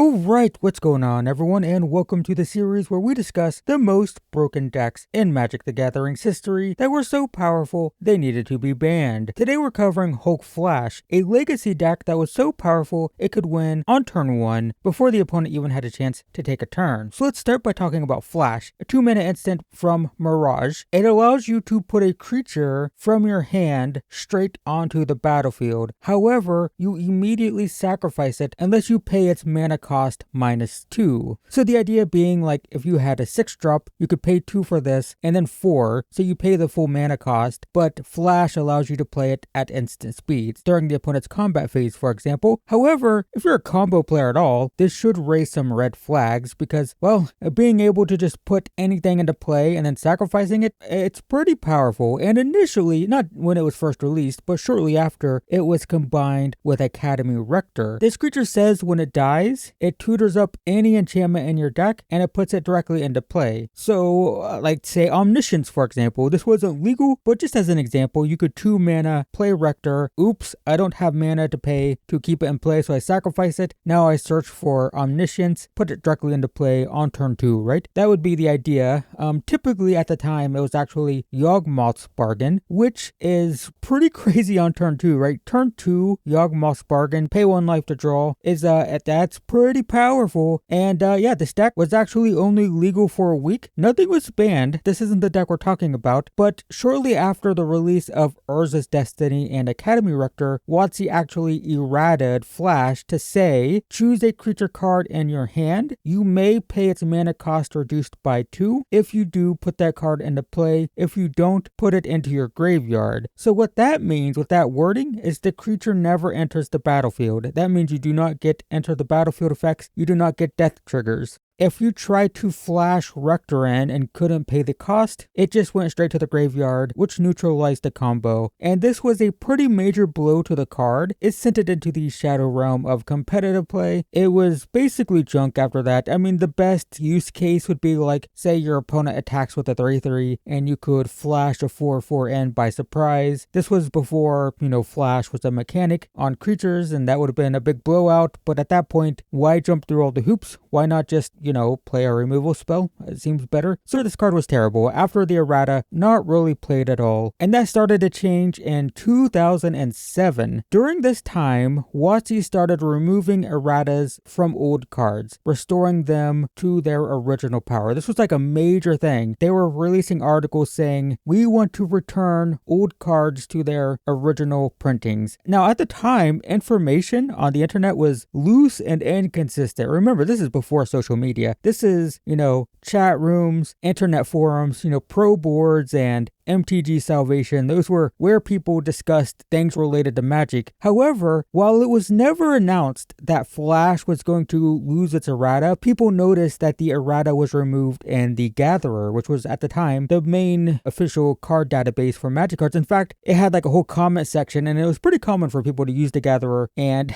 Alright, what's going on everyone, and welcome to the series where we discuss the most broken decks in Magic the Gathering's history that were so powerful they needed to be banned. Today we're covering Hulk Flash, a legacy deck that was so powerful it could win on turn 1 before the opponent even had a chance to take a turn. So let's start by talking about Flash, a 2-mana instant from Mirage. It allows you to put a creature from your hand straight onto the battlefield. However, you immediately sacrifice it unless you pay its mana cost -2. So the idea being, like, if you had a 6-drop, you could pay 2 for this and then 4, so you pay the full mana cost, but Flash allows you to play it at instant speeds during the opponent's combat phase, for example. However, if you're a combo player at all, this should raise some red flags because, well, being able to just put anything into play and then sacrificing it, it's pretty powerful. And initially, not when it was first released, but shortly after, it was combined with Academy Rector. This creature says when it dies, it tutors up any enchantment in your deck and it puts it directly into play. So, like say Omniscience, for example. This wasn't legal, but just as an example, you could 2-mana play Rector. Oops, I don't have mana to pay to keep it in play, so I sacrifice it. Now I search for Omniscience, put it directly into play on turn 2, right? That would be the idea. Typically at the time, it was actually Yawgmoth's Bargain, which is pretty crazy on turn 2, right? Turn 2, Yawgmoth's Bargain, pay 1 life to draw, is that's pretty powerful. And yeah, this deck was actually only legal for a week. Nothing was banned. This isn't the deck we're talking about. But shortly after the release of Urza's Destiny and Academy Rector, WotC actually errated Flash to say, choose a creature card in your hand. You may pay its mana cost reduced by 2. If you do, put that card into play. If you don't, put it into your graveyard. So what that means with that wording is the creature never enters the battlefield. That means you do not get enter the battlefield effects. You do not get death triggers. If you tried to flash Rector in and couldn't pay the cost, it just went straight to the graveyard, which neutralized the combo. And this was a pretty major blow to the card. It sent it into the shadow realm of competitive play. It was basically junk after that. I mean, the best use case would be like, say your opponent attacks with a 3/3 and you could flash a 4/4 in by surprise. This was before, Flash was a mechanic on creatures, and that would have been a big blowout. But at that point, why jump through all the hoops? Why not just, play a removal spell? It seems better. So this card was terrible. After the errata, not really played at all. And that started to change in 2007. During this time, WotC started removing erratas from old cards, restoring them to their original power. This was like a major thing. They were releasing articles saying, we want to return old cards to their original printings. Now, at the time, information on the internet was loose and inconsistent. Remember, this is before social media. This is, chat rooms, internet forums, pro boards, and MTG Salvation. Those were where people discussed things related to Magic. However, while it was never announced that Flash was going to lose its errata, people noticed that the errata was removed in the Gatherer, which was at the time the main official card database for Magic cards. In fact, it had like a whole comment section, and it was pretty common for people to use the Gatherer and,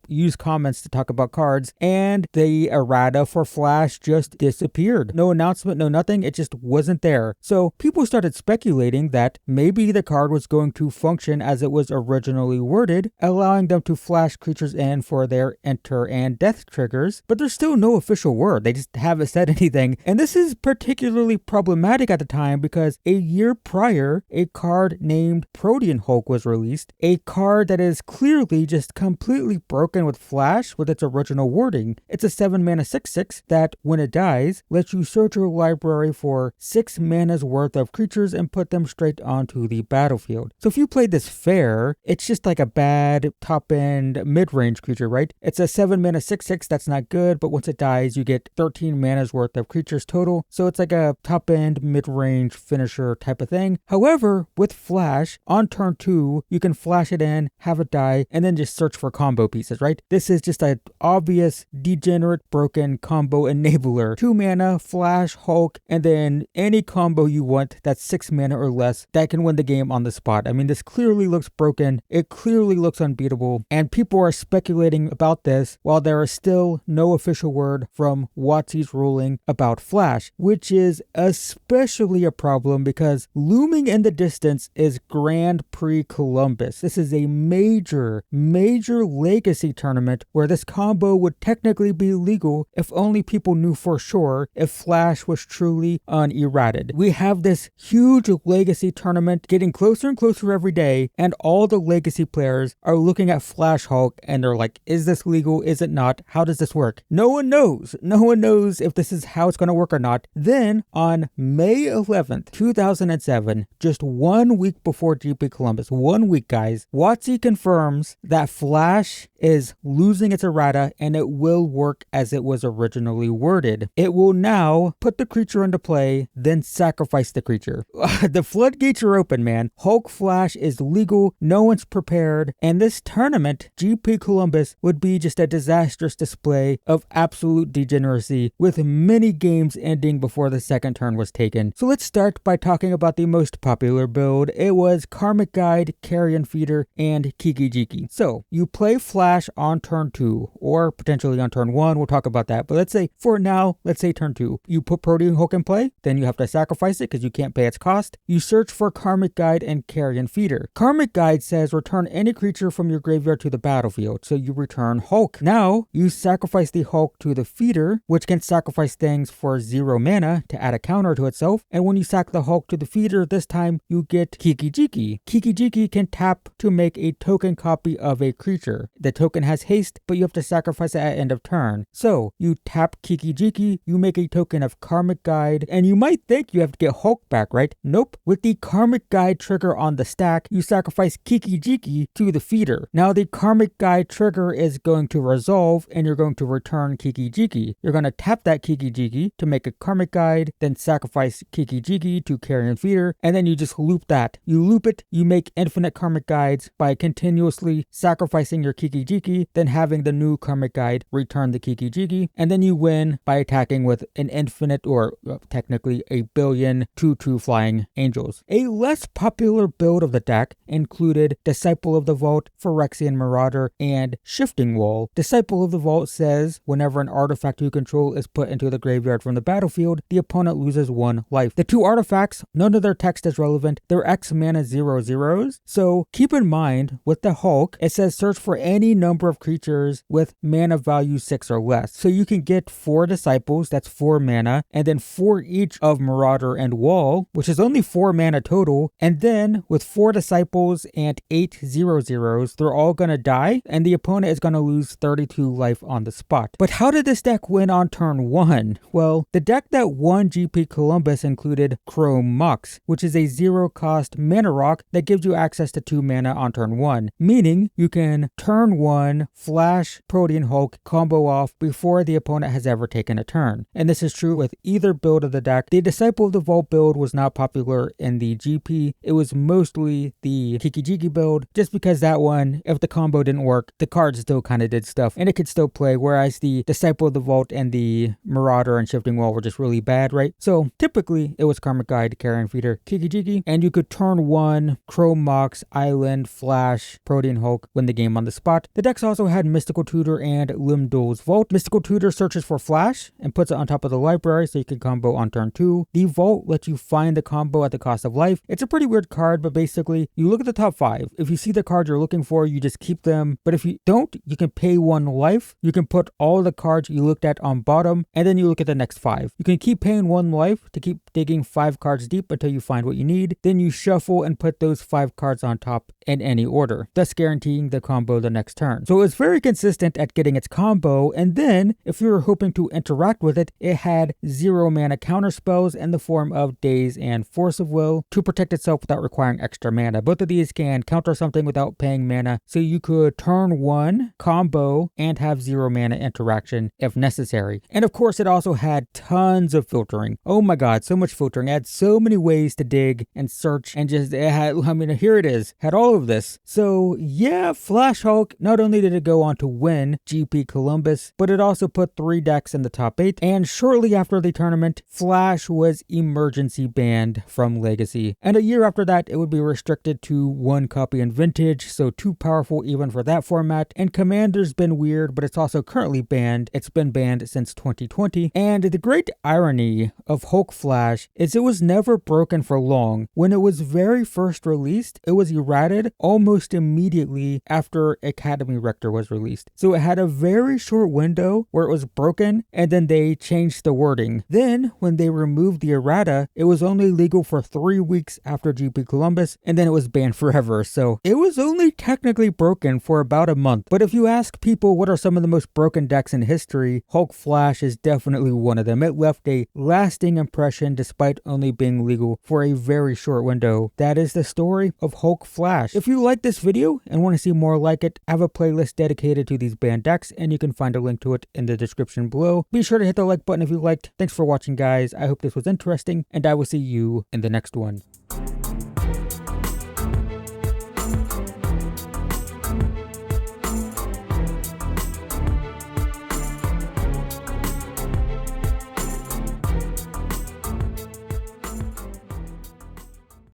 use comments to talk about cards. And the errata for Flash just disappeared. No announcement, no nothing. It just wasn't there. So people started speculating that maybe the card was going to function as it was originally worded, allowing them to flash creatures in for their enter and death triggers, but there's still no official word. They just haven't said anything. And this is particularly problematic at the time because a year prior, a card named Protean Hulk was released, a card that is clearly just completely broken with Flash with its original wording. It's a 7-mana 6/6 that, when it dies, lets you search your library for 6 mana's worth of creatures and put them straight onto the battlefield. So if you played this fair, it's just like a bad top-end mid-range creature, right? It's a 7-mana 6/6 that's not good, but once it dies, you get 13 mana's worth of creatures total. So it's like a top-end mid-range finisher type of thing. However, with Flash, on turn 2, you can flash it in, have it die, and then just search for combo pieces, right? This is just an obvious, degenerate, broken combo enabler. 2 mana, Flash, Hulk, and then any combo you want that's 6 mana mana or less that can win the game on the spot. I mean, this clearly looks broken. It clearly looks unbeatable. And people are speculating about this while there is still no official word from WotC's ruling about Flash, which is especially a problem because looming in the distance is Grand Prix Columbus. This is a major legacy tournament where this combo would technically be legal if only people knew for sure if Flash was truly unerrated. We have this huge legacy tournament getting closer and closer every day, and all the legacy players are looking at Flash Hulk and they're like, is this legal? Is it not? How does this work? No one knows. No one knows if this is how it's going to work or not. Then on May 11th, 2007, just 1 week before GP Columbus, 1 week guys, WotC confirms that Flash is losing its errata and it will work as it was originally worded. It will now put the creature into play, then sacrifice the creature. The floodgates are open, man. Hulk Flash is legal, no one's prepared, and this tournament, GP Columbus, would be just a disastrous display of absolute degeneracy, with many games ending before the second turn was taken. So let's start by talking about the most popular build. It was Karmic Guide, Carrion Feeder, and Kiki Jiki. So you play Flash on turn 2, or potentially on turn 1, we'll talk about that, but let's say, for now, let's say turn 2. You put Protean Hulk in play, then you have to sacrifice it because you can't pay its cost. You search for Karmic Guide and Carrion Feeder. Karmic Guide says return any creature from your graveyard to the battlefield, so you return Hulk. Now, you sacrifice the Hulk to the Feeder, which can sacrifice things for 0 mana to add a counter to itself, and when you sack the Hulk to the Feeder, this time you get Kiki Jiki. Kiki Jiki can tap to make a token copy of a creature. The token has haste, but you have to sacrifice it at end of turn. So, you tap Kiki Jiki, you make a token of Karmic Guide, and you might think you have to get Hulk back, right? Nope. With the Karmic Guide trigger on the stack, you sacrifice Kiki Jiki to the Feeder. Now the Karmic Guide trigger is going to resolve, and you're going to return Kiki Jiki. You're going to tap that Kiki Jiki to make a Karmic Guide, then sacrifice Kiki Jiki to Carrion Feeder, and then you just loop that. You loop it, you make infinite Karmic Guides by continuously sacrificing your Kiki Jiki, then having the new Karmic Guide return the Kiki Jiki, and then you win by attacking with an infinite, or technically a billion 2/2 flying angels. A less popular build of the deck included Disciple of the Vault, Phyrexian Marauder, and Shifting Wall. Disciple of the Vault says whenever an artifact you control is put into the graveyard from the battlefield, the opponent loses 1 life. The 2 artifacts, none of their text is relevant. They're X mana 0/0s. So keep in mind, with the Hulk, it says search for any number of creatures with mana value 6 or less. So you can get 4 Disciples, that's 4 mana, and then 4 each of Marauder and Wall, which is only 4 mana total. And then with 4 Disciples and 8 0/0s, they're all gonna die, and the opponent is gonna lose 32 life on the spot. But how did this deck win on turn 1? Well, the deck that won GP Columbus included Chrome Mox, which is a 0-cost mana rock that gives you access to 2 mana on turn 1, meaning you can turn 1 Flash Protean Hulk combo off before the opponent has ever taken a turn. And this is true with either build of the deck. The Disciple of the Vault build was not popular in the GP. It was mostly the Kiki Jiki build, just because that one, if the combo didn't work, the cards still kind of did stuff and it could still play, whereas the Disciple of the Vault and the Marauder and Shifting Wall were just really bad, right? So typically it was Karmic Guide, Carrion Feeder, Kiki Jiki, and you could turn 1 Chrome Mox, Island, Flash, Protean Hulk, win the game on the spot. The decks also had Mystical Tutor and Limdol's Vault. Mystical Tutor searches for Flash and puts it on top of the library so you can combo on turn 2. The Vault lets you find the combo at the cost of life. It's a pretty weird card, but basically you look at the top 5. If you see the cards you're looking for, you just keep them. But if you don't, you can pay 1 life. You can put all the cards you looked at on bottom, and then you look at the next 5. You can keep paying 1 life to keep digging 5 cards deep until you find what you need. Then you shuffle and put those 5 cards on top in any order, thus guaranteeing the combo the next turn. So it was very consistent at getting its combo, and then if you were hoping to interact with it, it had 0 mana counter spells in the form of Daze and Force of Will to protect itself without requiring extra mana. Both of these can counter something without paying mana, so you could turn 1, combo, and have 0 mana interaction if necessary. And of course it also had tons of filtering. Oh my god, so much filtering. It had so many ways to dig and search, and just it had, I mean, here it is, had all of this. So yeah, Flash Hulk, not only did it go on to win GP Columbus, but it also put 3 decks in the top 8, and shortly after the tournament, Flash was emergency banned from from Legacy. And a year after that, it would be restricted to 1 copy in Vintage, so too powerful even for that format. And Commander's been weird, but it's also currently banned. It's been banned since 2020. And the great irony of Hulk Flash is it was never broken for long. When it was very first released, it was errated almost immediately after Academy Rector was released. So it had a very short window where it was broken, and then they changed the wording. Then, when they removed the errata, it was only legal for 3 weeks after GP Columbus, and then it was banned forever. So it was only technically broken for about a month. But if you ask people what are some of the most broken decks in history, Hulk Flash is definitely one of them. It left a lasting impression despite only being legal for a very short window. That is the story of Hulk Flash. If you like this video and want to see more like it, I have a playlist dedicated to these banned decks, and you can find a link to it in the description below. Be sure to hit the like button if you liked. Thanks for watching, guys. I hope this was interesting, and I will see you in the next one.